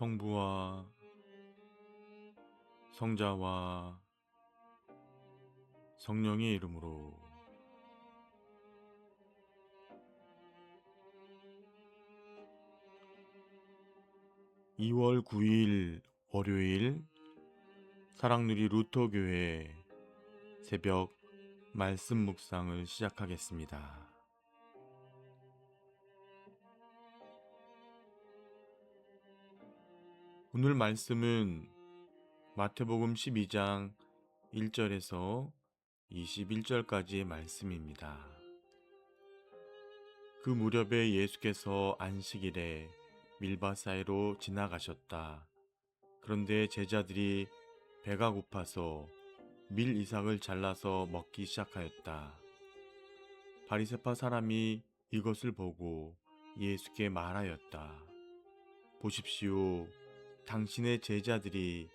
성부와 성자와 성령의 이름으로. 2월 9일 월요일 사랑누리 루터교회 새벽 말씀 묵상을 시작하겠습니다. 오늘 말씀은 마태복음 12장 1절에서 21절까지의 말씀입니다. 그 무렵에 예수께서 안식일에 밀밭 사이로 지나가셨다. 그런데 제자들이 배가 고파서 밀 이삭을 잘라서 먹기 시작하였다. 바리새파 사람이 이것을 보고 예수께 말하였다. 보십시오. 당신의 제자들이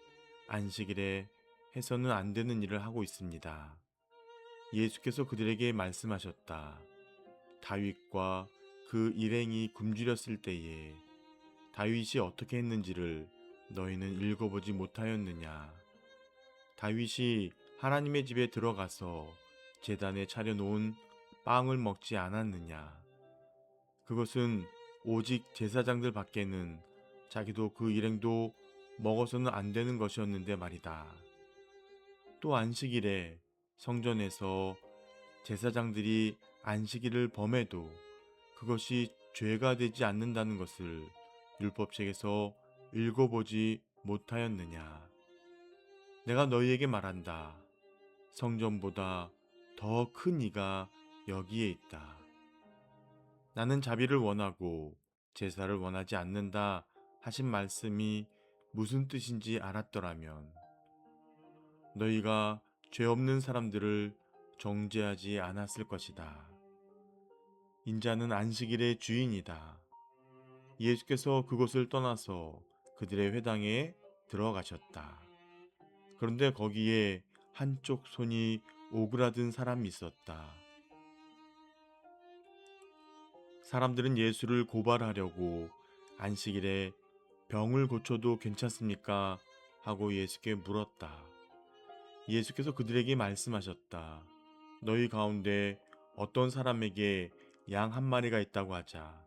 안식일에 해서는 안 되는 일을 하고 있습니다. 예수께서 그들에게 말씀하셨다. 다윗과 그 일행이 굶주렸을 때에 다윗이 어떻게 했는지를 너희는 읽어보지 못하였느냐? 다윗이 하나님의 집에 들어가서 제단에 차려놓은 빵을 먹지 않았느냐? 그것은 오직 제사장들 밖에는 자기도 그 일행도 먹어서는 안 되는 것이었는데 말이다. 또 안식일에 성전에서 제사장들이 안식일을 범해도 그것이 죄가 되지 않는다는 것을 율법책에서 읽어보지 못하였느냐? 내가 너희에게 말한다. 성전보다 더 큰 이가 여기에 있다. 나는 자비를 원하고 제사를 원하지 않는다 하신 말씀이 무슨 뜻인지 알았더라면 너희가 죄 없는 사람들을 정죄하지 않았을 것이다. 인자는 안식일의 주인이다. 예수께서 그곳을 떠나서 그들의 회당에 들어가셨다. 그런데 거기에 한쪽 손이 오그라든 사람이 있었다. 사람들은 예수를 고발하려고 안식일에 병을 고쳐도 괜찮습니까? 하고 예수께 물었다. 예수께서 그들에게 말씀하셨다. 너희 가운데 어떤 사람에게 양 한 마리가 있다고 하자.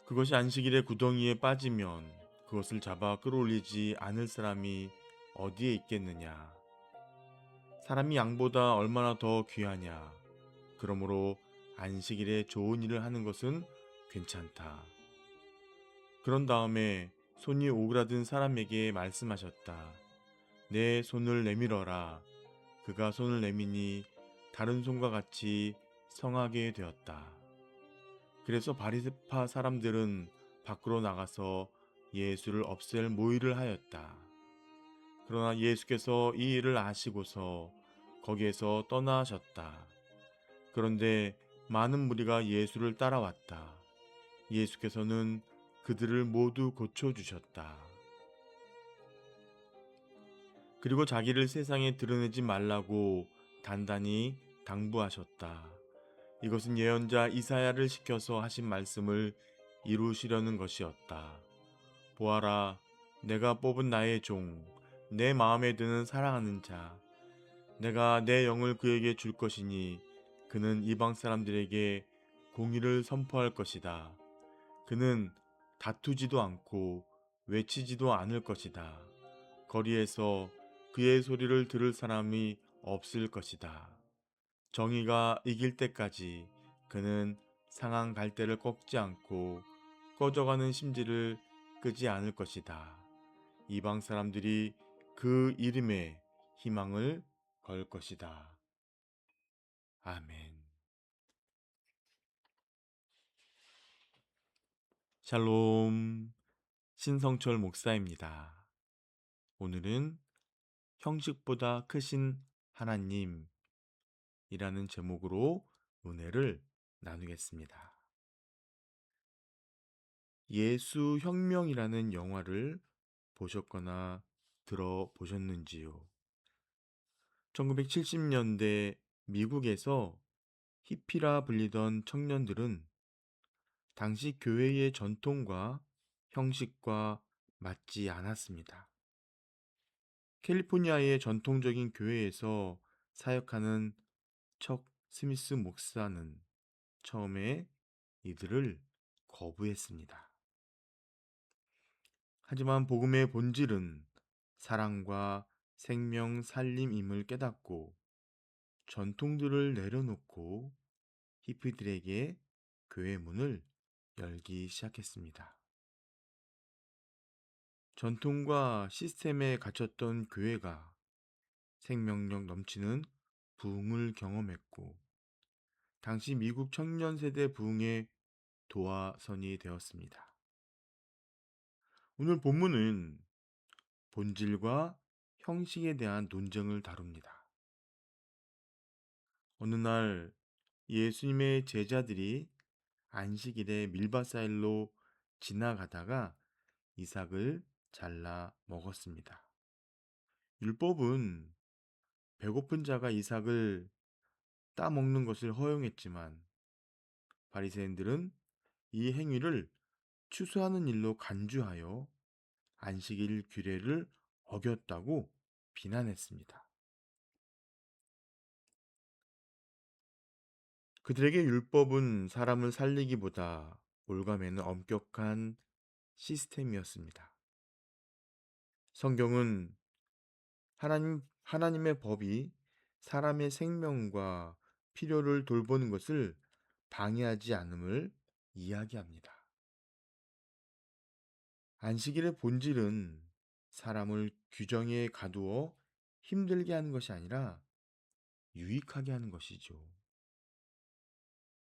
그것이 안식일에 구덩이에 빠지면 그것을 잡아 끌어올리지 않을 사람이 어디에 있겠느냐. 사람이 양보다 얼마나 더 귀하냐. 그러므로 안식일에 좋은 일을 하는 것은 괜찮다. 그런 다음에 손이 오그라든 사람에게 말씀하셨다. 내 손을 내밀어라. 그가 손을 내미니 다른 손과 같이 성하게 되었다. 그래서 바리새파 사람들은 밖으로 나가서 예수를 없앨 모의를 하였다. 그러나 예수께서 이 일을 아시고서 거기에서 떠나셨다. 그런데 많은 무리가 예수를 따라왔다. 예수께서는 그들을 모두 고쳐주셨다. 그리고 자기를 세상에 드러내지 말라고 단단히 당부하셨다. 이것은 예언자 이사야를 시켜서 하신 말씀을 이루시려는 것이었다. 보아라, 내가 뽑은 나의 종, 내 마음에 드는 사랑하는 자, 내가 내 영을 그에게 줄 것이니 그는 이방 사람들에게 공의를 선포할 것이다. 그는 다투지도 않고 외치지도 않을 것이다. 거리에서 그의 소리를 들을 사람이 없을 것이다. 정의가 이길 때까지 그는 상한 갈대를 꺾지 않고 꺼져가는 심지를 끄지 않을 것이다. 이방 사람들이 그 이름에 희망을 걸 것이다. 아멘. 샬롬, 신성철 목사입니다. 오늘은 형식보다 크신 하나님이라는 제목으로 은혜를 나누겠습니다. 예수혁명이라는 영화를 보셨거나 들어보셨는지요? 1970년대 미국에서 히피라 불리던 청년들은 당시 교회의 전통과 형식과 맞지 않았습니다. 캘리포니아의 전통적인 교회에서 사역하는 척 스미스 목사는 처음에 이들을 거부했습니다. 하지만 복음의 본질은 사랑과 생명 살림임을 깨닫고 전통들을 내려놓고 히피들에게 교회 문을 열기 시작했습니다. 전통과 시스템에 갇혔던 교회가 생명력 넘치는 부흥을 경험했고, 당시 미국 청년 세대 부흥의 도화선이 되었습니다. 오늘 본문은 본질과 형식에 대한 논쟁을 다룹니다. 어느 날 예수님의 제자들이 안식일에 밀밭사이로 지나가다가 이삭을 잘라 먹었습니다. 율법은 배고픈 자가 이삭을 따먹는 것을 허용했지만 바리새인들은 이 행위를 추수하는 일로 간주하여 안식일 규례를 어겼다고 비난했습니다. 그들에게 율법은 사람을 살리기보다 올가매는 엄격한 시스템이었습니다. 성경은 하나님의 법이 사람의 생명과 필요를 돌보는 것을 방해하지 않음을 이야기합니다. 안식일의 본질은 사람을 규정에 가두어 힘들게 하는 것이 아니라 유익하게 하는 것이죠.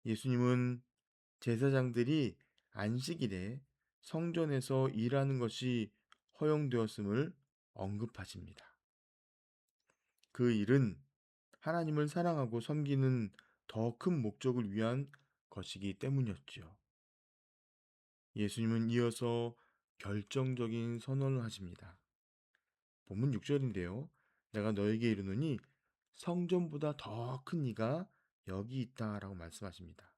예수님은 제사장들이 안식일에 성전에서 일하는 것이 허용되었음을 언급하십니다. 그 일은 하나님을 사랑하고 섬기는 더 큰 목적을 위한 것이기 때문이었죠. 예수님은 이어서 결정적인 선언을 하십니다. 본문 6절인데요. 내가 너에게 이르노니 성전보다 더 큰 이가 여기 있다라고 말씀하십니다.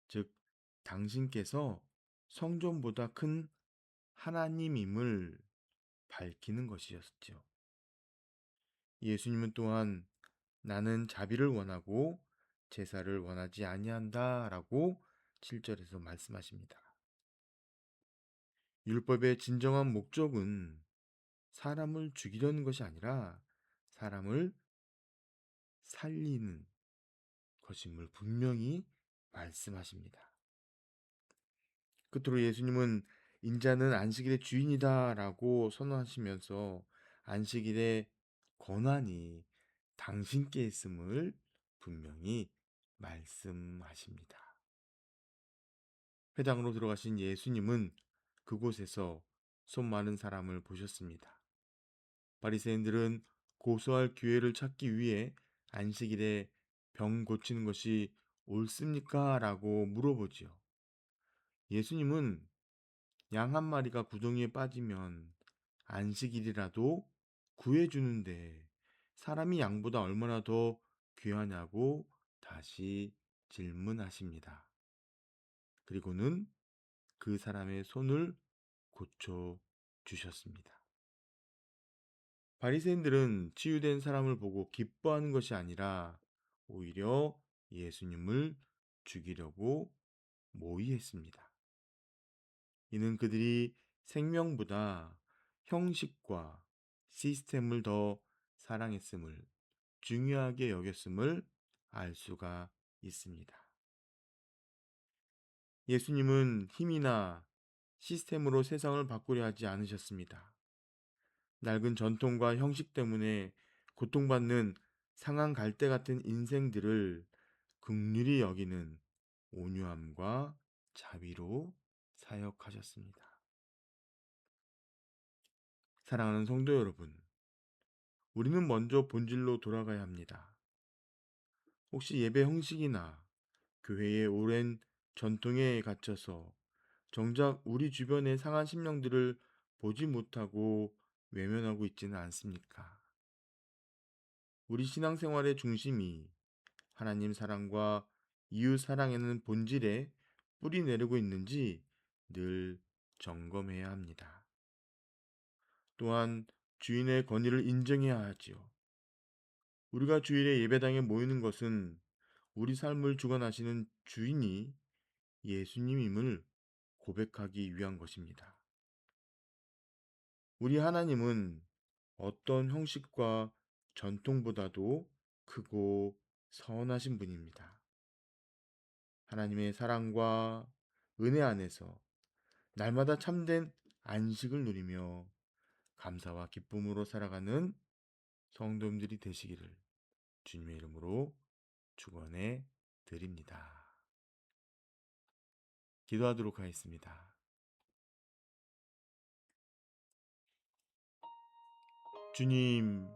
즉, 당신께서 성전보다 큰 하나님임을 밝히는 것이었죠. 예수님은 또한 나는 자비를 원하고 제사를 원하지 아니한다라고 7절에서 말씀하십니다. 율법의 진정한 목적은 사람을 죽이려는 것이 아니라 사람을 살리는 것임을 분명히 말씀하십니다. 끝으로 예수님은 인자는 안식일의 주인이다라고 선언하시면서 안식일의 권한이 당신께 있음을 분명히 말씀하십니다. 회당으로 들어가신 예수님은 그곳에서 손 많은 사람을 보셨습니다. 바리새인들은 고소할 기회를 찾기 위해 안식일에 병 고치는 것이 옳습니까? 라고 물어보지요. 예수님은 양 한 마리가 구덩이에 빠지면 안식일이라도 구해주는데 사람이 양보다 얼마나 더 귀하냐고 다시 질문하십니다. 그리고는 그 사람의 손을 고쳐 주셨습니다. 바리새인들은 치유된 사람을 보고 기뻐하는 것이 아니라 오히려 예수님을 죽이려고 모의했습니다. 이는 그들이 생명보다 형식과 시스템을 더 사랑했음을, 중요하게 여겼음을 알 수가 있습니다. 예수님은 힘이나 시스템으로 세상을 바꾸려 하지 않으셨습니다. 낡은 전통과 형식 때문에 고통받는 상한 갈대 같은 인생들을 긍휼히 여기는 온유함과 자비로 사역하셨습니다. 사랑하는 성도 여러분, 우리는 먼저 본질로 돌아가야 합니다. 혹시 예배 형식이나 교회의 오랜 전통에 갇혀서 정작 우리 주변의 상한 심령들을 보지 못하고 외면하고 있지는 않습니까? 우리 신앙생활의 중심이 하나님 사랑과 이웃 사랑에는 본질에 뿌리 내리고 있는지 늘 점검해야 합니다. 또한 주인의 권위를 인정해야 하지요. 우리가 주일에 예배당에 모이는 것은 우리 삶을 주관하시는 주인이 예수님임을 고백하기 위한 것입니다. 우리 하나님은 어떤 형식과 전통보다도 크고 선하신 분입니다. 하나님의 사랑과 은혜 안에서 날마다 참된 안식을 누리며 감사와 기쁨으로 살아가는 성도님들이 되시기를 주님의 이름으로 축원해 드립니다. 기도하도록 하겠습니다. 주님,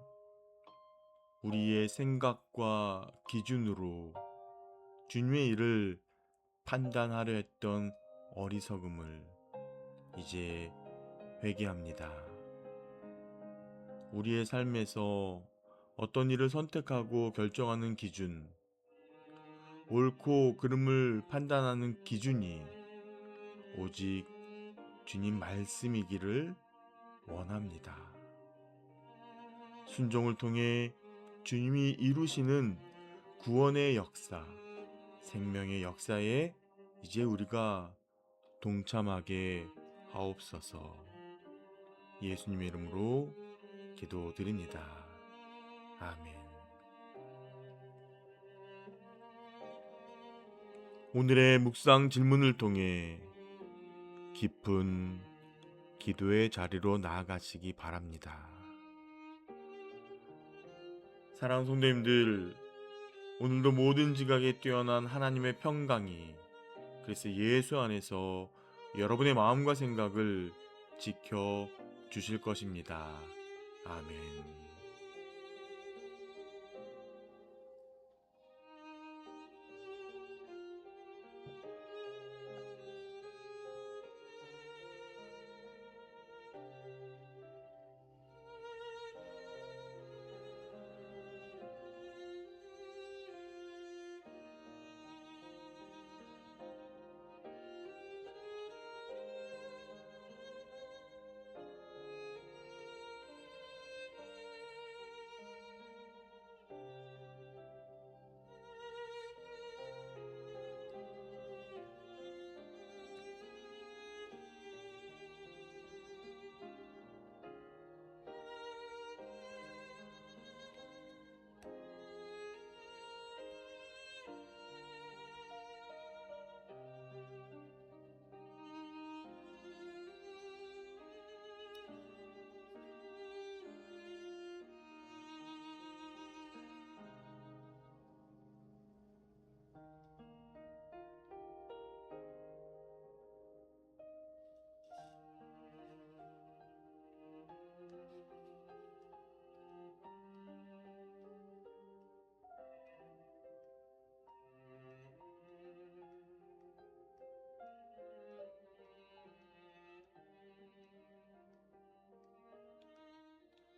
우리의 생각과 기준으로 주님의 일을 판단하려 했던 어리석음을 이제 회개합니다. 우리의 삶에서 어떤 일을 선택하고 결정하는 기준, 옳고 그름을 판단하는 기준이 오직 주님 말씀이기를 원합니다. 순종을 통해 주님이 이루시는 구원의 역사, 생명의 역사에 이제 우리가 동참하게 하옵소서. 예수님의 이름으로 기도드립니다. 아멘. 오늘의 묵상 질문을 통해 깊은 기도의 자리로 나아가시기 바랍니다. 사랑하는 성도님들, 오늘도 모든 지각에 뛰어난 하나님의 평강이 그리스도 예수 안에서 여러분의 마음과 생각을 지켜 주실 것입니다. 아멘.